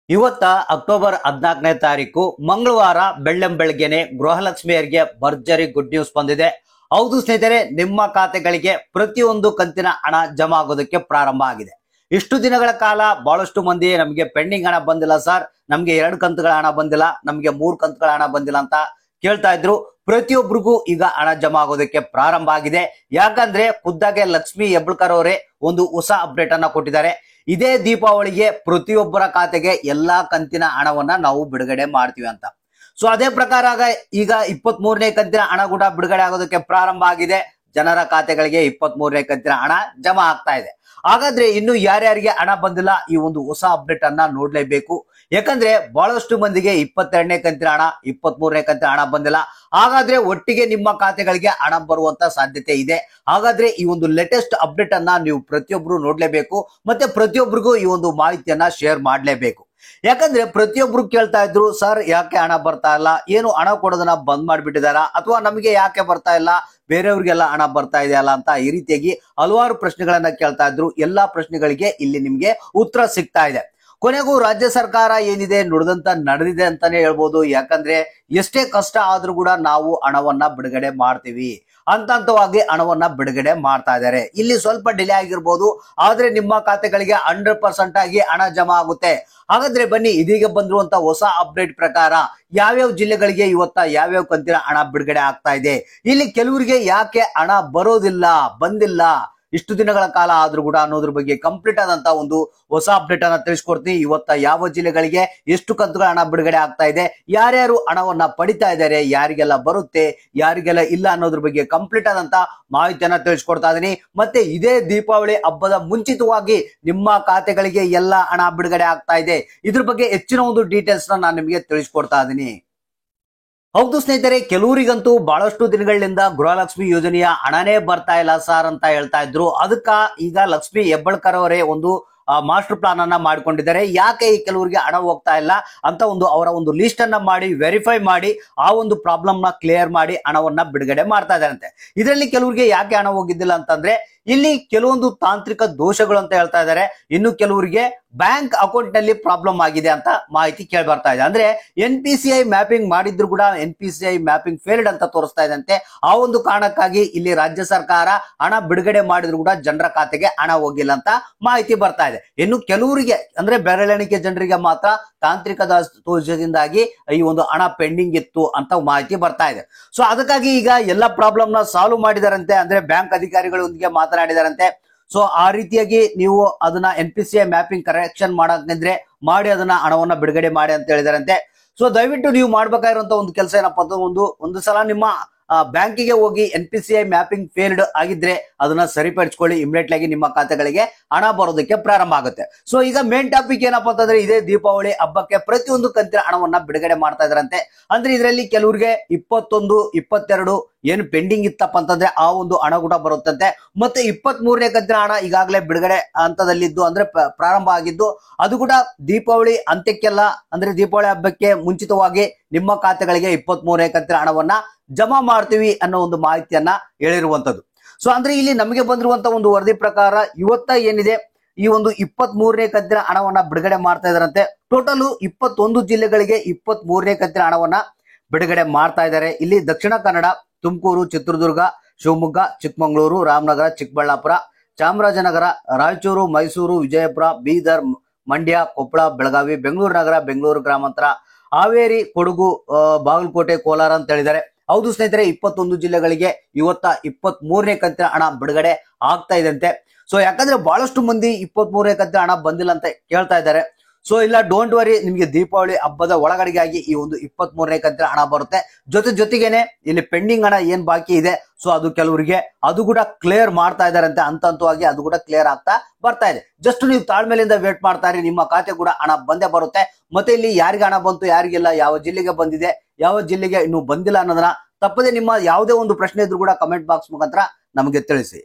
ಇವತ್ತ ಅಕ್ಟೋಬರ್ 14ನೇ ತಾರೀಕು ಮಂಗಳವಾರ ಬೆಳ್ಳಂಬೆಳಗ್ಗೆನೆ ಗೃಹಲಕ್ಷ್ಮಿಯರಿಗೆ ಭರ್ಜರಿ ಗುಡ್ ನ್ಯೂಸ್ ಬಂದಿದೆ. ಹೌದು ಸ್ನೇಹಿತರೆ, ನಿಮ್ಮ ಖಾತೆಗಳಿಗೆ ಪ್ರತಿಯೊಂದು ಕಂತಿನ ಹಣ ಜಮಾ ಆಗೋದಕ್ಕೆ ಪ್ರಾರಂಭ ಆಗಿದೆ. ಇಷ್ಟು ದಿನಗಳ ಕಾಲ ಬಹಳಷ್ಟು ಮಂದಿ ನಮಗೆ ಪೆಂಡಿಂಗ್ ಹಣ ಬಂದಿಲ್ಲ ಸರ್, ನಮ್ಗೆ 2 ಕಂತುಗಳ ಹಣ ಬಂದಿಲ್ಲ, ನಮ್ಗೆ 3 ಕಂತುಗಳ ಹಣ ಬಂದಿಲ್ಲ ಅಂತ ಕೇಳ್ತಾ ಇದ್ರು. ಪ್ರತಿಯೊಬ್ಬರಿಗೂ ಈಗ ಹಣ ಜಮಾ ಆಗೋದಕ್ಕೆ ಪ್ರಾರಂಭ ಆಗಿದೆ. ಯಾಕಂದ್ರೆ ಖುದ್ದಾಗೆ ಲಕ್ಷ್ಮಿ ಹೆಬ್ಬಳ್ಕರ್ ಅವರೇ ಒಂದು ಹೊಸ ಅಪ್ಡೇಟ್ ಅನ್ನ ಕೊಟ್ಟಿದ್ದಾರೆ. ಇದೇ ದೀಪಾವಳಿಗೆ ಪ್ರತಿಯೊಬ್ಬರ ಖಾತೆಗೆ ಎಲ್ಲಾ ಕಂತಿನ ಹಣವನ್ನ ನಾವು ಬಿಡುಗಡೆ ಮಾಡ್ತೀವಿ ಅಂತ. ಸೊ ಅದೇ ಪ್ರಕಾರ ಈಗ 23ನೇ ಕಂತಿನ ಹಣ ಕೂಡ ಬಿಡುಗಡೆ ಆಗೋದಕ್ಕೆ ಪ್ರಾರಂಭ ಆಗಿದೆ. ಜನರ ಖಾತೆಗಳಿಗೆ 23ನೇ ಕಂತಿನ ಹಣ ಜಮಾ ಆಗ್ತಾ ಇದೆ. ಹಾಗಾದ್ರೆ ಇನ್ನು ಯಾರ್ಯಾರಿಗೆ ಹಣ ಬಂದಿಲ್ಲ, ಈ ಒಂದು ಹೊಸ ಅಪ್ಡೇಟ್ ಅನ್ನ ನೋಡ್ಲೇಬೇಕು. ಯಾಕಂದ್ರೆ ಬಹಳಷ್ಟು ಮಂದಿಗೆ 22ನೇ ಕಂತಿನ ಹಣ, 23ನೇ ಕಂತಿನ ಹಣ ಬಂದಿಲ್ಲ. ಹಾಗಾದ್ರೆ ಒಟ್ಟಿಗೆ ನಿಮ್ಮ ಖಾತೆಗಳಿಗೆ ಹಣ ಬರುವಂತ ಸಾಧ್ಯತೆ ಇದೆ. ಹಾಗಾದ್ರೆ ಈ ಒಂದು ಲೇಟೆಸ್ಟ್ ಅಪ್ಡೇಟ್ ಅನ್ನ ನೀವು ಪ್ರತಿಯೊಬ್ರು ನೋಡ್ಲೇಬೇಕು, ಮತ್ತೆ ಪ್ರತಿಯೊಬ್ಬರಿಗೂ ಈ ಒಂದು ಮಾಹಿತಿಯನ್ನ ಶೇರ್ ಮಾಡ್ಲೇಬೇಕು. ಯಾಕಂದ್ರೆ ಪ್ರತಿಯೊಬ್ರು ಕೇಳ್ತಾ ಇದ್ರು, ಸರ್ ಯಾಕೆ ಹಣ ಬರ್ತಾ ಇಲ್ಲ, ಏನು ಹಣ ಕೊಡೋದನ್ನ ಬಂದ್ ಮಾಡ್ಬಿಟ್ಟಿದಾರ, ಅಥವಾ ನಮಗೆ ಯಾಕೆ ಬರ್ತಾ ಇಲ್ಲ, ಬೇರೆಯವ್ರಿಗೆಲ್ಲ ಹಣ ಬರ್ತಾ ಇದೆಯಲ್ಲ ಅಂತ ಈ ರೀತಿಯಾಗಿ ಹಲವಾರು ಪ್ರಶ್ನೆಗಳನ್ನ ಕೇಳ್ತಾ ಇದ್ರು. ಎಲ್ಲಾ ಪ್ರಶ್ನೆಗಳಿಗೆ ಇಲ್ಲಿ ನಿಮ್ಗೆ ಉತ್ತರ ಸಿಗ್ತಾ ಇದೆ. ಕೊನೆಗೂ ರಾಜ್ಯ ಸರ್ಕಾರ ಏನಿದೆ ನುಡಿದಂತ ನಡೆದಿದೆ ಅಂತಾನೆ ಹೇಳ್ಬೋದು. ಯಾಕಂದ್ರೆ ಎಷ್ಟೇ ಕಷ್ಟ ಆದ್ರೂ ಕೂಡ ನಾವು ಹಣವನ್ನ ಬಿಡುಗಡೆ ಮಾಡ್ತೀವಿ, ಹಂತವಾಗಿ ಹಣವನ್ನ ಬಿಡುಗಡೆ ಮಾಡ್ತಾ ಇದ್ದಾರೆ. ಇಲ್ಲಿ ಸ್ವಲ್ಪ ಡಿಲೇ ಆಗಿರ್ಬೋದು, ಆದ್ರೆ ನಿಮ್ಮ ಖಾತೆಗಳಿಗೆ 100% ಆಗಿ ಹಣ ಜಮಾ ಆಗುತ್ತೆ. ಹಾಗಾದ್ರೆ ಬನ್ನಿ, ಇದೀಗ ಬಂದಿರುವಂತ ಹೊಸ ಅಪ್ಡೇಟ್ ಪ್ರಕಾರ ಯಾವ್ಯಾವ ಜಿಲ್ಲೆಗಳಿಗೆ ಇವತ್ತ ಯಾವ್ಯಾವ ಕಂತಿನ ಹಣ ಬಿಡುಗಡೆ ಆಗ್ತಾ ಇದೆ, ಇಲ್ಲಿ ಕೆಲವರಿಗೆ ಯಾಕೆ ಹಣ ಬರೋದಿಲ್ಲ, ಬಂದಿಲ್ಲ ಇಷ್ಟು ದಿನಗಳ ಕಾಲ ಆದ್ರೂ ಕೂಡ ಅನ್ನೋದ್ರ ಬಗ್ಗೆ ಕಂಪ್ಲೀಟ್ ಆದಂತ ಒಂದು ಹೊಸ ಅಪ್ಡೇಟ್ ಅನ್ನ ತಿಳಿಸ್ಕೊಡ್ತೀನಿ. ಇವತ್ತ ಯಾವ ಜಿಲ್ಲೆಗಳಿಗೆ ಎಷ್ಟು ಕಂತುಗಳ ಹಣ ಬಿಡುಗಡೆ ಆಗ್ತಾ ಇದೆ, ಯಾರ್ಯಾರು ಹಣವನ್ನ ಪಡಿತಾ ಇದ್ದಾರೆ, ಯಾರಿಗೆಲ್ಲ ಬರುತ್ತೆ, ಯಾರಿಗೆಲ್ಲ ಇಲ್ಲ ಅನ್ನೋದ್ರ ಬಗ್ಗೆ ಕಂಪ್ಲೀಟ್ ಆದಂತ ಮಾಹಿತಿಯನ್ನ ತಿಳಿಸ್ಕೊಡ್ತಾ ಇದೀನಿ. ಮತ್ತೆ ಇದೇ ದೀಪಾವಳಿ ಹಬ್ಬದ ಮುಂಚಿತವಾಗಿ ನಿಮ್ಮ ಖಾತೆಗಳಿಗೆ ಎಲ್ಲ ಹಣ ಬಿಡುಗಡೆ ಆಗ್ತಾ ಇದೆ. ಇದ್ರ ಬಗ್ಗೆ ಹೆಚ್ಚಿನ ಒಂದು ಡೀಟೇಲ್ಸ್ ನಾನು ನಿಮಗೆ ತಿಳಿಸ್ಕೊಡ್ತಾ ಇದೀನಿ. ಹೌದು ಸ್ನೇಹಿತರೆ, ಕೆಲವರಿಗಂತೂ ಬಹಳಷ್ಟು ದಿನಗಳಿಂದ ಗೃಹಲಕ್ಷ್ಮಿ ಯೋಜನೆಯ ಹಣನೇ ಬರ್ತಾ ಇಲ್ಲ ಸರ್ ಅಂತ ಹೇಳ್ತಾ ಇದ್ರು. ಅದಕ್ಕ ಈಗ ಲಕ್ಷ್ಮಿ ಹೆಬ್ಬಳ್ಕರ್ ಅವರೇ ಒಂದು ಮಾಸ್ಟರ್ ಪ್ಲಾನ್ ಅನ್ನ ಮಾಡ್ಕೊಂಡಿದ್ದಾರೆ. ಯಾಕೆ ಈ ಕೆಲವರಿಗೆ ಹಣ ಹೋಗ್ತಾ ಇಲ್ಲ ಅಂತ ಅವರ ಒಂದು ಲಿಸ್ಟ್ ಅನ್ನ ಮಾಡಿ ವೆರಿಫೈ ಮಾಡಿ ಆ ಒಂದು ಪ್ರಾಬ್ಲಮ್ ನ ಕ್ಲಿಯರ್ ಮಾಡಿ ಹಣವನ್ನ ಬಿಡುಗಡೆ ಮಾಡ್ತಾ ಇದ್ದಾರಂತೆ. ಇದರಲ್ಲಿ ಕೆಲವರಿಗೆ ಯಾಕೆ ಹಣ ಹೋಗಿದ್ದಿಲ್ಲ ಅಂತಂದ್ರೆ ಇಲ್ಲಿ ಕೆಲವೊಂದು ತಾಂತ್ರಿಕ ದೋಷಗಳು ಅಂತ ಹೇಳ್ತಾ ಇದ್ದಾರೆ. ಇನ್ನು ಕೆಲವರಿಗೆ ಬ್ಯಾಂಕ್ ಅಕೌಂಟ್ ನಲ್ಲಿ ಪ್ರಾಬ್ಲಮ್ ಆಗಿದೆ ಅಂತ ಮಾಹಿತಿ ಕೇಳಿ ಬರ್ತಾ ಇದೆ. ಅಂದ್ರೆ NPCI ಮ್ಯಾಪಿಂಗ್ ಮಾಡಿದ್ರು ಕೂಡ NPCI ಮ್ಯಾಪಿಂಗ್ ಫೇಲ್ಡ್ ಅಂತ ತೋರಿಸ್ತಾ ಇದಂತೆ. ಆ ಒಂದು ಕಾರಣಕ್ಕಾಗಿ ಇಲ್ಲಿ ರಾಜ್ಯ ಸರ್ಕಾರ ಹಣ ಬಿಡುಗಡೆ ಮಾಡಿದ್ರು ಕೂಡ ಜನರ ಖಾತೆಗೆ ಹಣ ಹೋಗಿಲ್ಲ ಅಂತ ಮಾಹಿತಿ ಬರ್ತಾ ಇದೆ. ಇನ್ನು ಕೆಲವರಿಗೆ ಅಂದ್ರೆ ಬೆರಳೆಣಿಕೆ ಜನರಿಗೆ ಮಾತ್ರ ತಾಂತ್ರಿಕ ದೋಷದಿಂದಾಗಿ ಈ ಒಂದು ಹಣ ಪೆಂಡಿಂಗ್ ಇತ್ತು ಅಂತ ಮಾಹಿತಿ ಬರ್ತಾ ಇದೆ. ಸೊ ಅದಕ್ಕಾಗಿ ಈಗ ಎಲ್ಲ ಪ್ರಾಬ್ಲಮ್ ನ ಸಾಲ್ವ್ ಮಾಡಿದಾರಂತೆ. ಅಂದ್ರೆ ಬ್ಯಾಂಕ್ ಅಧಿಕಾರಿಗಳೊಂದಿಗೆ ಮಾತನಾಡಿದಾರಂತೆ. ಸೊ ಆ ರೀತಿಯಾಗಿ ನೀವು ಅದನ್ನ NPCI ಮ್ಯಾಪಿಂಗ್ ಕರೆಕ್ಷನ್ ಮಾಡಂದ್ರೆ ಮಾಡಿ ಅದನ್ನ ಹಣವನ್ನ ಬಿಡುಗಡೆ ಮಾಡಿ ಅಂತ ಹೇಳಿದಾರಂತೆ. ಸೊ ದಯವಿಟ್ಟು ನೀವು ಮಾಡ್ಬೇಕಾಗಿರುವಂತ ಒಂದು ಕೆಲಸ ಏನಪ್ಪಾ ಅಂತ ಒಂದು ಸಲ ನಿಮ್ಮ ಬ್ಯಾಂಕಿಗೆ ಹೋಗಿ NPCI ಮ್ಯಾಪಿಂಗ್ ಫೇಲ್ಡ್ ಆಗಿದ್ರೆ ಅದನ್ನ ಸರಿಪಡಿಸ್ಕೊಳ್ಳಿ. ಇಮಿಡಿಯೇಟ್ಲಿ ಆಗಿ ನಿಮ್ಮ ಖಾತೆಗಳಿಗೆ ಹಣ ಬರೋದಕ್ಕೆ ಪ್ರಾರಂಭ ಆಗುತ್ತೆ. ಸೊ ಈಗ ಮೇನ್ ಟಾಪಿಕ್ ಏನಪ್ಪಾ ಅಂತಂದ್ರೆ ಇದೇ ದೀಪಾವಳಿ ಹಬ್ಬಕ್ಕೆ ಪ್ರತಿಯೊಂದು ಕಂತಿನ ಹಣವನ್ನ ಬಿಡುಗಡೆ ಮಾಡ್ತಾ ಇದ್ರಂತೆ. ಅಂದ್ರೆ ಇದರಲ್ಲಿ ಕೆಲವರಿಗೆ 21, 22 ಏನು ಪೆಂಡಿಂಗ್ ಇತ್ತಪ್ಪ ಅಂತಂದ್ರೆ ಆ ಒಂದು ಹಣ ಕೂಡ ಬರುತ್ತಂತೆ. ಮತ್ತೆ 23ನೇ ಕಂತಿನ ಹಣ ಈಗಾಗಲೇ ಬಿಡುಗಡೆ ಹಂತದಲ್ಲಿದ್ದು ಅಂದ್ರೆ ಪ್ರಾರಂಭ ಆಗಿದ್ದು, ಅದು ಕೂಡ ದೀಪಾವಳಿ ಅಂತ್ಯಕ್ಕೆಲ್ಲ ಅಂದ್ರೆ ದೀಪಾವಳಿ ಹಬ್ಬಕ್ಕೆ ಮುಂಚಿತವಾಗಿ ನಿಮ್ಮ ಖಾತೆಗಳಿಗೆ 23ನೇ ಕಂತಿನ ಹಣವನ್ನ ಜಮಾ ಮಾಡ್ತೀವಿ ಅನ್ನೋ ಒಂದು ಮಾಹಿತಿಯನ್ನ ಹೇಳಿರುವಂತದ್ದು. ಸೊ ಅಂದ್ರೆ ಇಲ್ಲಿ ನಮಗೆ ಬಂದಿರುವಂತ ಒಂದು ವರದಿ ಪ್ರಕಾರ ಇವತ್ತ ಏನಿದೆ ಈ ಒಂದು 23ನೇ ಕಂತಿನ ಹಣವನ್ನ ಬಿಡುಗಡೆ ಮಾಡ್ತಾ ಇದಾರಂತೆ. ಟೋಟಲ್ 21 ಜಿಲ್ಲೆಗಳಿಗೆ 23ನೇ ಕಂತಿನ ಹಣವನ್ನ ಬಿಡುಗಡೆ ಮಾಡ್ತಾ ಇದ್ದಾರೆ. ಇಲ್ಲಿ ದಕ್ಷಿಣ ಕನ್ನಡ, ತುಮಕೂರು, ಚಿತ್ರದುರ್ಗ, ಶಿವಮೊಗ್ಗ, ಚಿಕ್ಕಮಗಳೂರು, ರಾಮನಗರ, ಚಿಕ್ಕಬಳ್ಳಾಪುರ, ಚಾಮರಾಜನಗರ, ರಾಯಚೂರು, ಮೈಸೂರು, ವಿಜಯಪುರ, ಬೀದರ್, ಮಂಡ್ಯ, ಕೊಪ್ಪಳ, ಬೆಳಗಾವಿ, ಬೆಂಗಳೂರು ನಗರ, ಬೆಂಗಳೂರು ಗ್ರಾಮಾಂತರ, ಹಾವೇರಿ, ಕೊಡಗು, ಬಾಗಲಕೋಟೆ, ಕೋಲಾರ ಅಂತ ಹೇಳಿದ್ದಾರೆ. ಹೌದು ಸ್ನೇಹಿತರೆ, 21 ಜಿಲ್ಲೆಗಳಿಗೆ ಇವತ್ತ 23ನೇ ಕಂತಿನ ಹಣ ಬಿಡುಗಡೆ ಆಗ್ತಾ ಇದಂತೆ. ಸೊ ಯಾಕಂದ್ರೆ ಬಹಳಷ್ಟು ಮಂದಿ 23ನೇ ಕಂತಿನ ಹಣ ಬಂದಿಲ್ಲ ಅಂತ ಕೇಳ್ತಾ ಇದ್ದಾರೆ. ಸೊ ಇಲ್ಲ, ಡೋಂಟ್ ವರಿ, ನಿಮ್ಗೆ ದೀಪಾವಳಿ ಹಬ್ಬದ ಒಳಗಡೆಗಾಗಿ ಈ ಒಂದು 23ನೇ ಕಂತಿನ ಹಣ ಬರುತ್ತೆ. ಜೊತೆಗೇನೆ ಇಲ್ಲಿ ಪೆಂಡಿಂಗ್ ಹಣ ಏನ್ ಬಾಕಿ ಇದೆ, ಸೊ ಅದು ಕೆಲವರಿಗೆ ಅದು ಕೂಡ ಕ್ಲಿಯರ್ ಮಾಡ್ತಾ ಇದಾರಂತೆ. ಹಂತವಾಗಿ ಅದು ಕೂಡ ಕ್ಲಿಯರ್ ಆಗ್ತಾ ಬರ್ತಾ ಇದೆ. ಜಸ್ಟ್ ನೀವು ತಾಳ್ಮೆಲಿಂದ ವೇಟ್ ಮಾಡ್ತಾ ಇರಿ, ನಿಮ್ಮ ಖಾತೆ ಕೂಡ ಹಣ ಬಂದೇ ಬರುತ್ತೆ. ಮತ್ತೆ ಇಲ್ಲಿ ಯಾರಿಗೆ ಹಣ ಬಂತು, ಯಾರಿಗೆಲ್ಲ, ಯಾವ ಜಿಲ್ಲೆಗೆ ಬಂದಿದೆ, ಯಾವ ಜಿಲ್ಲೆಗೆ ಇನ್ನು ಬಂದಿಲ್ಲ ಅನ್ನೋದನ್ನ ತಪ್ಪದೆ ನಿಮ್ಮ ಯಾವುದೇ ಒಂದು ಪ್ರಶ್ನೆ ಇದ್ರೂ ಕೂಡ ಕಮೆಂಟ್ ಬಾಕ್ಸ್ ಮುಖಾಂತರ ನಮಗೆ ತಿಳಿಸಿ.